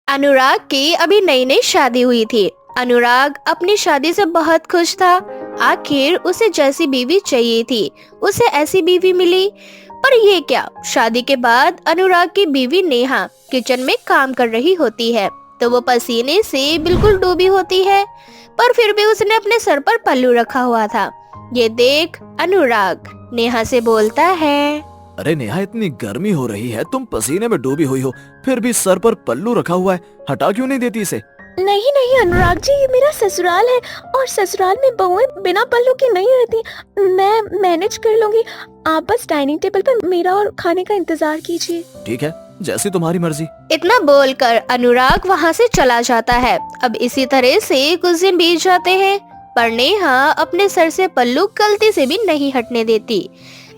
अनुराग की अभी नई नई शादी हुई थी। अनुराग अपनी शादी से बहुत खुश था। आखिर उसे जैसी बीवी चाहिए थी उसे ऐसी बीवी मिली। पर ये क्या, शादी के बाद अनुराग की बीवी नेहा किचन में काम कर रही होती है तो वो पसीने से बिल्कुल डूबी होती है, पर फिर भी उसने अपने सर पर पल्लू रखा हुआ था। ये देख अनुराग नेहा से बोलता है, अरे नेहा, इतनी गर्मी हो रही है, तुम पसीने में डूबी हुई हो, फिर भी सर पर पल्लू रखा हुआ है, हटा क्यों नहीं देती इसे? नहीं नहीं अनुराग जी, ये मेरा ससुराल है और ससुराल में बहुएं बिना पल्लू की नहीं रहती। मैं मैनेज कर लूंगी। आप बस डाइनिंग टेबल पर मेरा और खाने का इंतजार कीजिए। ठीक है, जैसी तुम्हारी मर्जी। इतना बोलकर अनुराग वहाँ से चला जाता है। अब इसी तरह से कुछ दिन बीत जाते हैं, पर नेहा अपने सर से पल्लू गलती से भी नहीं हटने देती।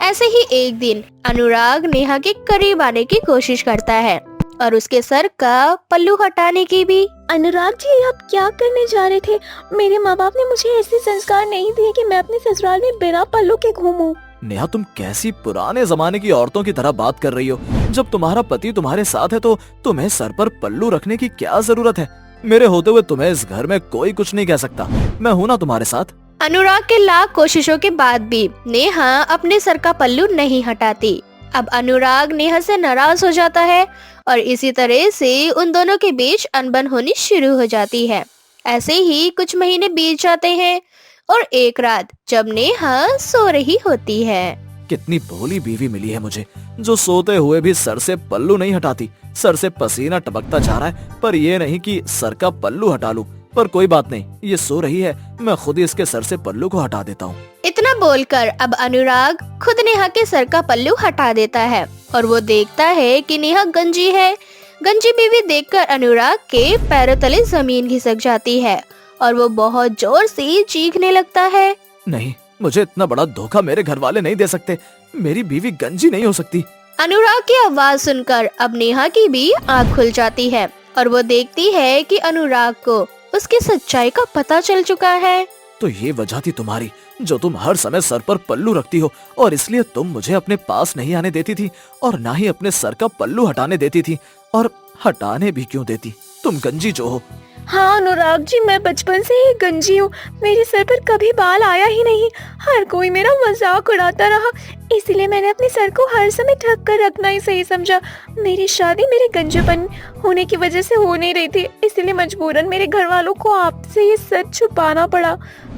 ऐसे ही एक दिन अनुराग नेहा के करीब आने की कोशिश करता है और उसके सर का पल्लू हटाने की भी। अनुराग जी, आप क्या करने जा रहे थे? मेरे माँ बाप ने मुझे ऐसे संस्कार नहीं दिए कि मैं अपने ससुराल में बिना पल्लू के घूमूं। नेहा, तुम कैसी पुराने जमाने की औरतों की तरह बात कर रही हो? जब तुम्हारा पति तुम्हारे साथ है तो तुम्हें सर पर पल्लू रखने की क्या जरूरत है? मेरे होते हुए तुम्हें इस घर में कोई कुछ नहीं कह सकता। मैं हूँ ना तुम्हारे साथ। अनुराग के लाख कोशिशों के बाद भी नेहा अपने सर का पल्लू नहीं हटाती। अब अनुराग नेहा से नाराज हो जाता है और इसी तरह से उन दोनों के बीच अनबन होनी शुरू हो जाती है। ऐसे ही कुछ महीने बीत जाते हैं और एक रात जब नेहा सो रही होती है। कितनी भोली बीवी मिली है मुझे, जो सोते हुए भी सर से पल्लू नहीं हटाती। सर से पसीना टपकता जा रहा है, पर ये नहीं कि सर का पल्लू हटा लूं। पर कोई बात नहीं, ये सो रही है, मैं खुद ही इसके सर से पल्लू को हटा देता हूँ। इतना बोलकर अब अनुराग खुद नेहा के सर का पल्लू हटा देता है और वो देखता है कि नेहा गंजी है। गंजी बीवी देखकर अनुराग के पैरों तले जमीन खिसक जाती है और वो बहुत जोर से चीखने लगता है। नहीं, मुझे इतना बड़ा धोखा मेरे घर वाले नहीं दे सकते। मेरी बीवी गंजी नहीं हो सकती। अनुराग की आवाज सुनकर अब नेहा की भी आँख खुल जाती है और वो देखती है कि अनुराग को उसकी सच्चाई का पता चल चुका है। तो ये वजह थी तुम्हारी, जो तुम हर समय सर पर पल्लू रखती हो, और इसलिए तुम मुझे अपने पास नहीं आने देती थी और ना ही अपने सर का पल्लू हटाने देती थी। और हटाने भी क्यों देती? तुम गंजी जो हो। हाँ अनुराग जी, मैं बचपन से ही गंजी हूँ। मेरे सर पर कभी बाल आया ही नहीं। हर कोई मेरा मजाक उड़ाता रहा, इसलिए मैंने अपने सर को हर समय ढक कर रखना ही सही समझा। मेरी शादी मेरे गंजेपन होने की वजह से हो नहीं रही थी, इसलिए मजबूरन मेरे घर वालों को आपसे ये सच छुपाना पड़ा।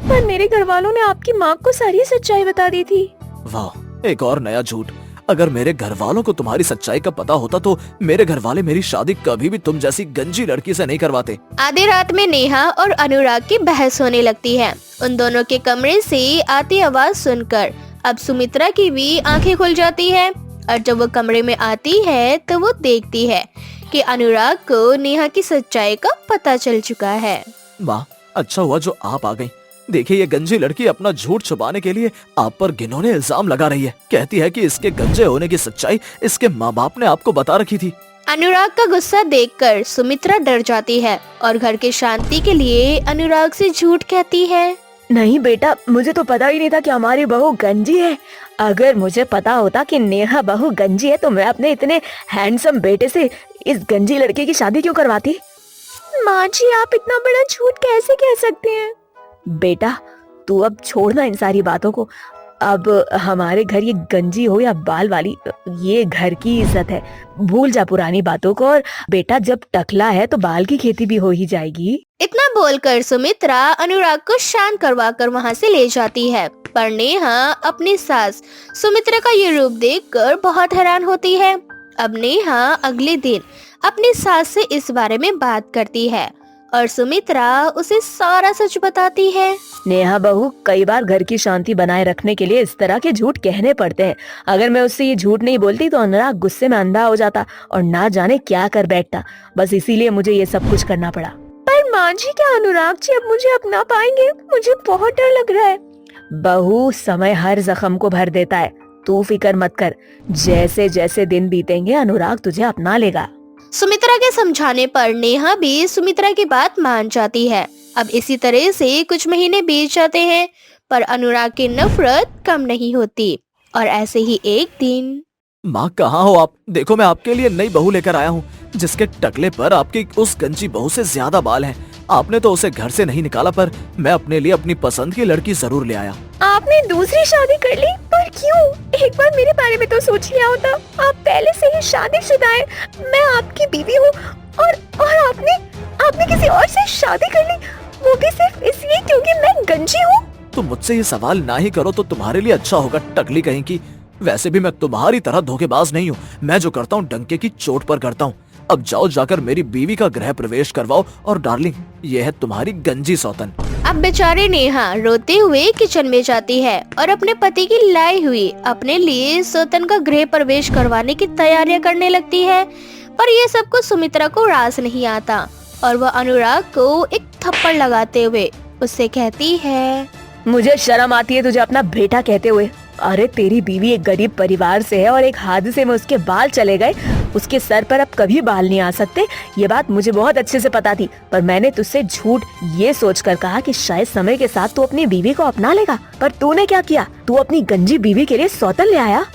पर मेरे घर वालों ने आपकी माँ को सारी सच्चाई बता दी थी। वाह, एक और नया झूठ। अगर मेरे घर वालों को तुम्हारी सच्चाई का पता होता तो मेरे घर वाले मेरी शादी कभी भी तुम जैसी गंजी लड़की से नहीं करवाते। आधी रात में नेहा और अनुराग की बहस होने लगती है। उन दोनों के कमरे से आती आवाज सुनकर अब सुमित्रा की भी आंखें खुल जाती है और जब वो कमरे में आती है तो वो देखती है कि अनुराग को नेहा की सच्चाई का पता चल चुका है। माँ, अच्छा हुआ जो आप आ गई। देखिए, ये गंजी लड़की अपना झूठ छुपाने के लिए आप पर घिनौने इल्जाम लगा रही है। कहती है कि इसके गंजे होने की सच्चाई इसके माँ बाप ने आपको बता रखी थी। अनुराग का गुस्सा देखकर सुमित्रा डर जाती है और घर की शांति के लिए अनुराग से झूठ कहती है। नहीं बेटा, मुझे तो पता ही नहीं था कि हमारी बहू गंजी है। अगर मुझे पता होता कि नेहा बहू गंजी है तो मैं अपने इतने हैंडसम बेटे से इस गंजी लड़के की शादी क्यों करवाती? माँ जी, आप इतना बड़ा झूठ कैसे कह सकते हैं? बेटा, तू अब छोड़ना इन सारी बातों को। अब हमारे घर ये गंजी हो या बाल वाली, ये घर की इज्जत है। भूल जा पुरानी बातों को। और बेटा, जब टकला है तो बाल की खेती भी हो ही जाएगी। इतना बोलकर सुमित्रा अनुराग को शांत करवाकर वहाँ से ले जाती है, पर नेहा अपनी सास सुमित्रा का ये रूप देखकर बहुत हैरान होती है। अब नेहा अगले दिन अपनी सास से इस बारे में बात करती है और सुमित्रा उसे सारा सच बताती है। नेहा बहू, कई बार घर की शांति बनाए रखने के लिए इस तरह के झूठ कहने पड़ते हैं। अगर मैं उससे ये झूठ नहीं बोलती तो अनुराग गुस्से में अंधा हो जाता और ना जाने क्या कर बैठता। बस इसीलिए मुझे ये सब कुछ करना पड़ा। पर माँ जी, क्या अनुराग जी अब मुझे अपना पाएंगे? मुझे बहुत डर लग रहा है। बहू, समय हर जख्म को भर देता है, तू फिक्र मत कर। जैसे जैसे दिन बीतेंगे अनुराग तुझे अपना लेगा। सुमित्रा के समझाने पर नेहा भी सुमित्रा की बात मान जाती है। अब इसी तरह से कुछ महीने बीत जाते हैं, पर अनुराग की नफरत कम नहीं होती और ऐसे ही एक दिन माँ कहाँ हो आप? देखो मैं आपके लिए नई बहू लेकर आया हूँ जिसके टकले पर आपकी उस गंजी बहू से ज्यादा बाल हैं। आपने तो उसे घर से नहीं निकाला, पर मैं अपने लिए अपनी पसंद की लड़की जरूर ले आया। आपने दूसरी शादी कर ली, पर क्यों? एक बार मेरे बारे में तो सोच लिया होता। आप पहले से ही शादीशुदा हैं, मैं आपकी बीवी हूँ, और आपने किसी और से शादी कर ली, वो भी सिर्फ इसलिए क्योंकि मैं गंजी हूँ। तुम मुझसे ये सवाल ना ही करो तो तुम्हारे लिए अच्छा होगा, टकली कहीं की। वैसे भी मैं तुम्हारी तरह धोखेबाज नहीं हूँ। मैं जो करता हूँ डंके की चोट पर करता हूँ। अब जाओ जाकर मेरी बीवी का गृह प्रवेश करवाओ, और डार्लिंग ये है तुम्हारी गंजी सौतन। अब बेचारी नेहा रोते हुए किचन में जाती है और अपने पति की लाई हुई अपने लिए सौतन का गृह प्रवेश करवाने की तैयारियां करने लगती है। पर ये सब कुछ सुमित्रा को रास नहीं आता और वह अनुराग को एक थप्पड़ लगाते हुए उससे कहती है, मुझे शर्म आती है तुझे अपना बेटा कहते हुए। अरे तेरी बीवी एक गरीब परिवार से है और एक हादसे में उसके बाल चले गए। उसके सर पर अब कभी बाल नहीं आ सकते, ये बात मुझे बहुत अच्छे से पता थी। पर मैंने तुझसे झूठ ये सोचकर कहा कि शायद समय के साथ तू अपनी बीवी को अपना लेगा, पर तूने क्या किया? तू अपनी गंजी बीवी के लिए सौतन ले आया।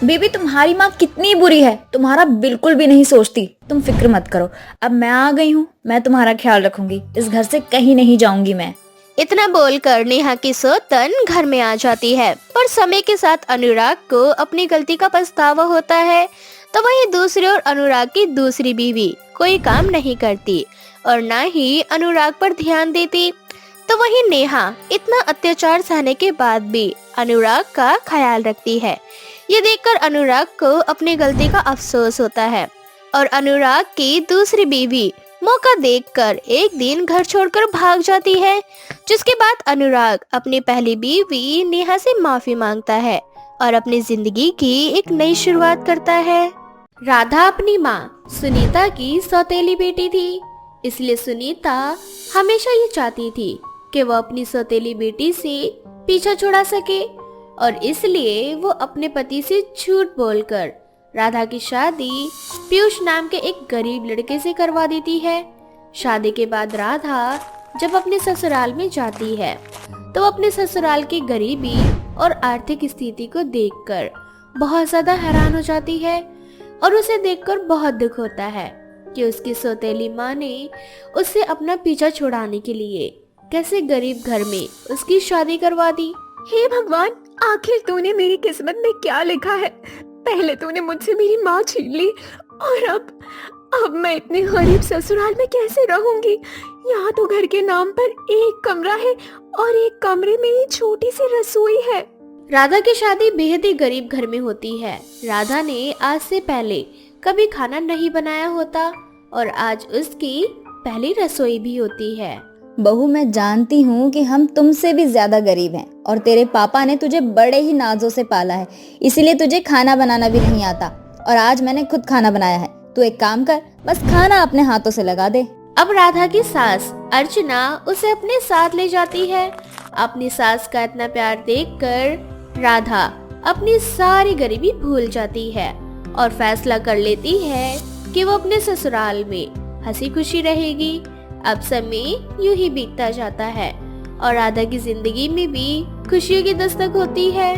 बेबी तुम्हारी माँ कितनी बुरी है, तुम्हारा बिल्कुल भी नहीं सोचती। तुम फिक्र मत करो, अब मैं आ गई हूँ, मैं तुम्हारा ख्याल रखूंगी। इस घर से कहीं नहीं जाऊंगी मैं। इतना बोलकर नेहा की सौतन घर में आ जाती है। पर समय के साथ अनुराग को अपनी गलती का पछतावा होता है। तो वहीं दूसरी ओर अनुराग की दूसरी बीवी कोई काम नहीं करती और न ही अनुराग पर ध्यान देती। तो वहीं नेहा इतना अत्याचार सहने के बाद भी अनुराग का ख्याल रखती है। ये देखकर अनुराग को अपनी गलती का अफसोस होता है और अनुराग की दूसरी बीवी मौका देखकर एक दिन घर छोड़कर भाग जाती है। जिसके बाद अनुराग अपनी पहली बीवी नेहा से माफी मांगता है और अपनी जिंदगी की एक नई शुरुआत करता है। राधा अपनी माँ सुनीता की सौतेली बेटी थी, इसलिए सुनीता हमेशा ये चाहती थी कि वो अपनी सौतेली बेटी से पीछा छुड़ा सके और इसलिए वो अपने पति से झूठ बोलकर राधा की शादी पीयूष नाम के एक गरीब लड़के से करवा देती है। शादी के बाद राधा जब अपने ससुराल में जाती है तो अपने ससुराल की गरीबी और आर्थिक स्थिति को देखकर बहुत ज्यादा हैरान हो जाती है और उसे देखकर बहुत दुख होता है कि उसकी सौतेली माँ ने उससे अपना पीछा छुड़ाने के लिए कैसे गरीब घर में उसकी शादी करवा दी। हे भगवान, आखिर तूने मेरी किस्मत में क्या लिखा है? पहले तूने मुझसे मेरी माँ छीन ली और अब मैं इतने गरीब ससुराल में कैसे रहूंगी? यहाँ तो घर के नाम पर एक कमरा है और एक कमरे में ही छोटी सी रसोई है। राधा की शादी बेहद ही गरीब घर में होती है। राधा ने आज से पहले कभी खाना नहीं बनाया होता और आज उसकी पहली रसोई भी होती है। बहू मैं जानती हूँ कि हम तुमसे भी ज्यादा गरीब हैं और तेरे पापा ने तुझे बड़े ही नाजों से पाला है, इसीलिए तुझे खाना बनाना भी नहीं आता और आज मैंने खुद खाना बनाया है। तू एक काम कर, बस खाना अपने हाथों से लगा दे। अब राधा की सास अर्चना उसे अपने साथ ले जाती है। अपनी सास का इतना प्यार देखकर राधा अपनी सारी गरीबी भूल जाती है और फैसला कर लेती है कि वो अपने ससुराल में हंसी खुशी रहेगी। अब समय यूं ही बीतता जाता है और राधा की जिंदगी में भी खुशियों की दस्तक होती है।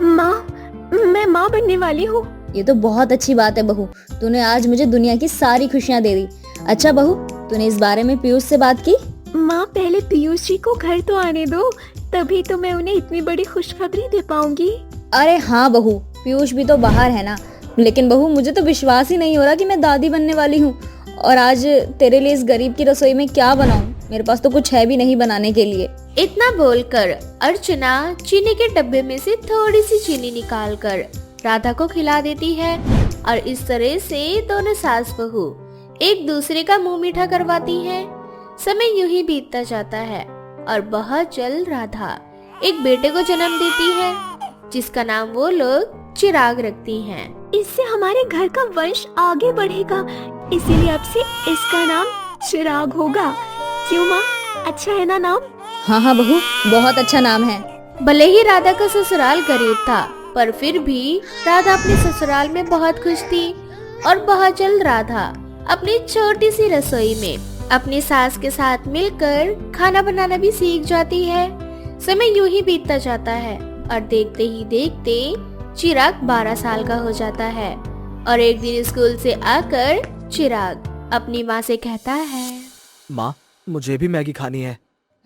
माँ, मैं माँ बनने वाली हूँ। ये तो बहुत अच्छी बात है बहू, तूने आज मुझे दुनिया की सारी खुशियाँ दे दी। अच्छा बहू, तूने इस बारे में पीयूष से बात की? माँ, पहले पीयूष जी को घर तो आने दो, तभी तो मैं उन्हें इतनी बड़ी खुशखबरी दे पाऊंगी। अरे हाँ बहू, पीयूष भी तो बाहर है ना। लेकिन बहू मुझे तो विश्वास ही नहीं हो रहा कि मैं दादी बनने वाली हूँ और आज तेरे लिए इस गरीब की रसोई में क्या बनाऊं? मेरे पास तो कुछ है भी नहीं बनाने के लिए। इतना बोलकर अर्चना चीनी के डब्बे में से थोड़ी सी चीनी निकालकर राधा को खिला देती है और इस तरह से दोनों सास बहू एक दूसरे का मुंह मीठा करवाती हैं। समय यूं ही बीतता जाता है और बहुत जल्द राधा एक बेटे को जन्म देती है जिसका नाम वो लोग चिराग रखती हैं। इससे हमारे घर का वंश आगे बढ़ेगा, इसीलिए अब से इसका नाम चिराग होगा। क्यों माँ, अच्छा है ना नाम? हाँ हाँ बहू, बहुत अच्छा नाम है। भले ही राधा का ससुराल गरीब था पर फिर भी राधा अपने ससुराल में बहुत खुश थी और बहुत जल्द राधा अपनी छोटी सी रसोई में अपनी सास के साथ मिलकर खाना बनाना भी सीख जाती है। समय यूं ही बीतता जाता है और देखते ही देखते चिराग 12 साल का हो जाता है और एक दिन स्कूल से आकर चिराग अपनी माँ से कहता है, माँ, मुझे भी मैगी खानी है।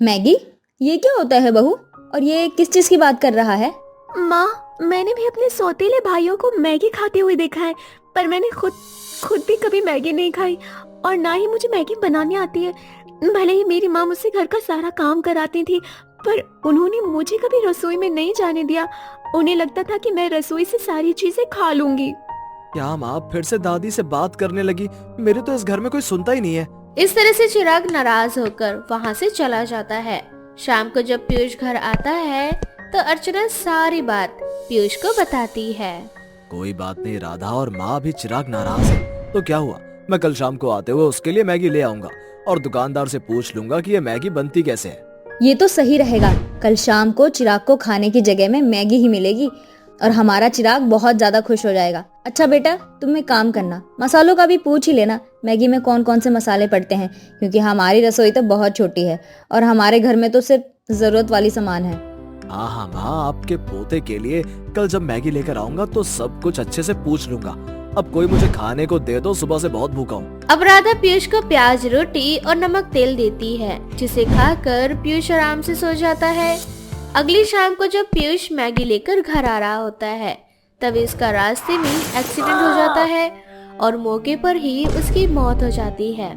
मैगी? ये क्या होता है बहू? और ये किस चीज की बात कर रहा है? माँ, मैंने भी अपने सौतेले भाइयों को मैगी खाते हुए देखा है, पर मैंने खुद भी कभी मैगी नहीं खाई और ना ही मुझे मैगी बनानी आती है। भले ही मेरी माँ मुझसे घर का सारा काम कराती थी, पर उन्होंने मुझे कभी रसोई में नहीं जाने दिया। उन्हें लगता था कि मैं रसोई से सारी चीजें खा लूंगी। क्या माँ फिर से दादी से बात करने लगी? मेरे तो इस घर में कोई सुनता ही नहीं है। इस तरह से चिराग नाराज होकर वहाँ से चला जाता है। शाम को जब पीयूष घर आता है तो अर्चना सारी बात पीयूष को बताती है। कोई बात नहीं राधा, और माँ भी चिराग नाराज है तो क्या हुआ, मैं कल शाम को आते हुए उसके लिए मैगी ले आऊंगा और दुकानदार से पूछ लूंगा कि ये मैगी बनती कैसे है। ये तो सही रहेगा। कल शाम को चिराग को खाने की जगह में मैगी ही मिलेगी और हमारा चिराग बहुत ज्यादा खुश हो जाएगा। अच्छा बेटा, तुम एक काम करना, मसालों का भी पूछ ही लेना मैगी में कौन कौन से मसाले पड़ते हैं, क्योंकि हमारी रसोई तो बहुत छोटी है और हमारे घर में तो सिर्फ जरूरत वाली सामान है। हाँ हाँ माँ, आपके पोते के लिए कल जब मैगी लेकर आऊंगा तो सब कुछ अच्छे से पूछ लूंगा। अब कोई मुझे खाने को दे दो, सुबह से बहुत भूखा हूँ। अब राधा पीयूष को प्याज रोटी और नमक तेल देती है, जिसे खाकर पीयूष आराम से सो जाता है। अगली शाम को जब पीयूष मैगी लेकर घर आ रहा होता है तब इसका रास्ते में एक्सीडेंट हो जाता है और मौके पर ही उसकी मौत हो जाती है।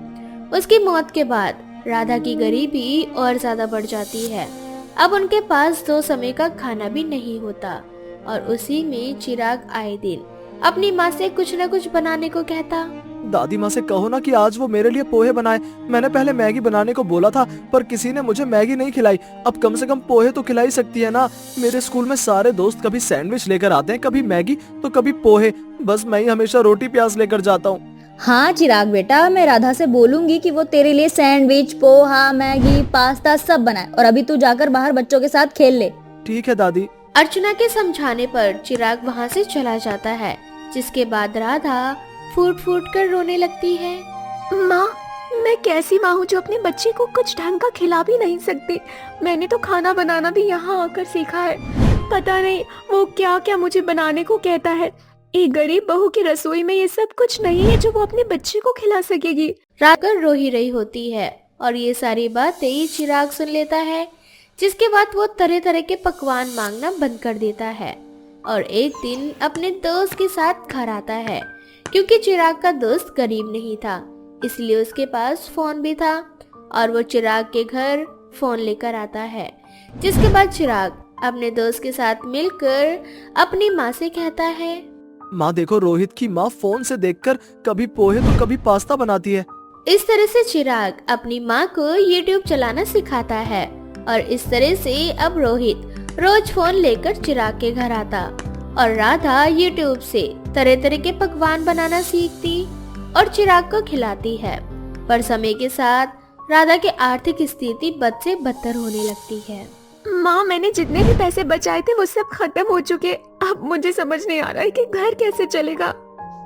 उसकी मौत के बाद राधा की गरीबी और ज्यादा बढ़ जाती है। अब उनके पास 2 समय का खाना भी नहीं होता और उसी में चिराग आए दिन अपनी माँ से कुछ न कुछ बनाने को कहता। दादी माँ से कहो ना कि आज वो मेरे लिए पोहे बनाए। मैंने पहले मैगी बनाने को बोला था पर किसी ने मुझे मैगी नहीं खिलाई। अब कम से कम पोहे तो खिलाई सकती है ना। मेरे स्कूल में सारे दोस्त कभी सैंडविच लेकर आते हैं, कभी मैगी तो कभी पोहे, बस मैं ही हमेशा रोटी प्याज लेकर जाता हूँ। हाँ चिराग बेटा, मैं राधा से बोलूंगी कि वो तेरे लिए सैंडविच, पोहा, मैगी, पास्ता सब बनाए और अभी तू जाकर बाहर बच्चों के साथ खेल ले। ठीक है दादी। अर्चना के समझाने पर चिराग वहाँ से चला जाता है, जिसके बाद राधा फूट फूट कर रोने लगती है। माँ, मैं कैसी माँ हूँ जो अपने बच्चे को कुछ ढंग का खिला भी नहीं सकती। मैंने तो खाना बनाना भी यहाँ आकर सीखा है। पता नहीं वो क्या क्या मुझे बनाने को कहता है। एक गरीब बहू की रसोई में ये सब कुछ नहीं है जो वो अपने बच्चे को खिला सकेगी। राधा रो ही रही होती है और ये सारी बातें चिराग सुन लेता है, जिसके बाद वो तरह तरह के पकवान मांगना बंद कर देता है और एक दिन अपने दोस्त के साथ घर आता है। क्योंकि चिराग का दोस्त गरीब नहीं था, इसलिए उसके पास फोन भी था और वो चिराग के घर फोन लेकर आता है, जिसके बाद चिराग अपने दोस्त के साथ मिलकर अपनी माँ से कहता है, माँ देखो, रोहित की माँ फोन से देखकर कभी पोहे तो कभी पास्ता बनाती है। इस तरह से चिराग अपनी माँ को YouTube चलाना सिखाता है और इस तरह से अब रोहित रोज फोन लेकर चिराग के घर आता और राधा YouTube से तरह तरह के पकवान बनाना सीखती और चिराग को खिलाती है। पर समय के साथ राधा की आर्थिक स्थिति बद से बदतर होने लगती है। माँ, मैंने जितने भी पैसे बचाए थे वो सब खत्म हो चुके। अब मुझे समझ नहीं आ रहा है कि घर कैसे चलेगा।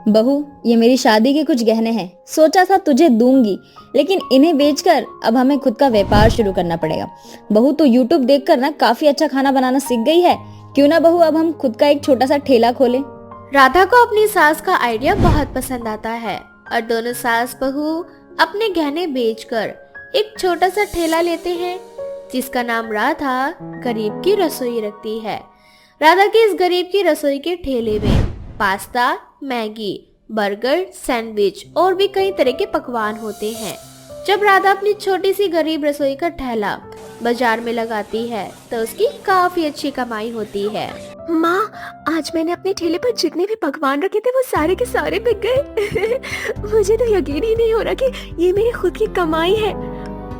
बहू, ये मेरी शादी के कुछ गहने हैं, सोचा था तुझे दूंगी, लेकिन इन्हें बेचकर अब हमें खुद का व्यापार शुरू करना पड़ेगा। बहू तो YouTube देखकर ना काफी अच्छा खाना बनाना सीख गई है। क्यों ना बहू अब हम खुद का एक छोटा सा ठेला खोलें। राधा को अपनी सास का आइडिया बहुत पसंद आता है और दोनों सास बहू अपने गहने बेचकर एक छोटा सा ठेला लेते हैं, जिसका नाम राधा गरीब की रसोई रखती है। राधा की इस गरीब की रसोई के ठेले में पास्ता, मैगी, बर्गर, सैंडविच और भी कई तरह के पकवान होते हैं। जब राधा अपनी छोटी सी गरीब रसोई का ठेला बाजार में लगाती है तो उसकी काफी अच्छी कमाई होती है। माँ, आज मैंने अपने ठेले पर जितने भी पकवान रखे थे वो सारे के सारे बिक गए। मुझे तो यकीन ही नहीं हो रहा कि ये मेरी खुद की कमाई है।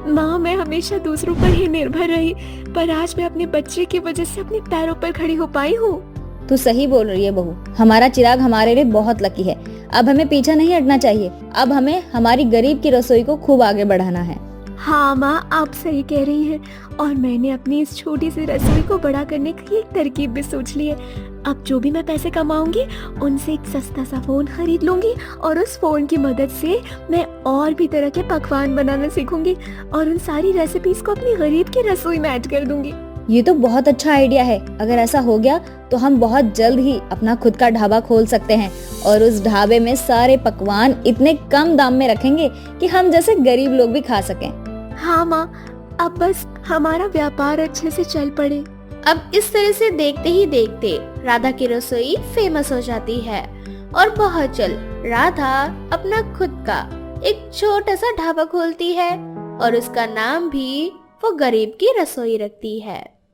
माँ, मैं हमेशा दूसरों पर ही निर्भर रही, पर आज मैं अपने बच्चे की वजह से अपने पैरों पर खड़ी हो पाई हूँ। तू सही बोल रही है बहू, हमारा चिराग हमारे लिए बहुत लकी है। अब हमें पीछा नहीं हटना चाहिए। अब हमें हमारी गरीब की रसोई को खूब आगे बढ़ाना है। हाँ माँ, आप सही कह रही हैं और मैंने अपनी इस छोटी सी रसोई को बड़ा करने की एक तरकीब भी सोच ली है। अब जो भी मैं पैसे कमाऊंगी उनसे एक सस्ता सा फोन खरीद लूंगी और उस फोन की मदद से मैं और भी तरह के पकवान बनाना सीखूंगी और उन सारी रेसिपीज को अपनी गरीब की रसोई में ऐड कर दूंगी। ये तो बहुत अच्छा आइडिया है। अगर ऐसा हो गया तो हम बहुत जल्द ही अपना खुद का ढाबा खोल सकते हैं और उस ढाबे में सारे पकवान इतने कम दाम में रखेंगे कि हम जैसे गरीब लोग भी खा सकें। हाँ माँ, अब बस हमारा व्यापार अच्छे से चल पड़े। अब इस तरह से देखते ही देखते राधा की रसोई फेमस हो जाती है और बहुत जल्द राधा अपना खुद का एक छोटा सा ढाबा खोलती है और उसका नाम भी वो गरीब की रसोई रखती है।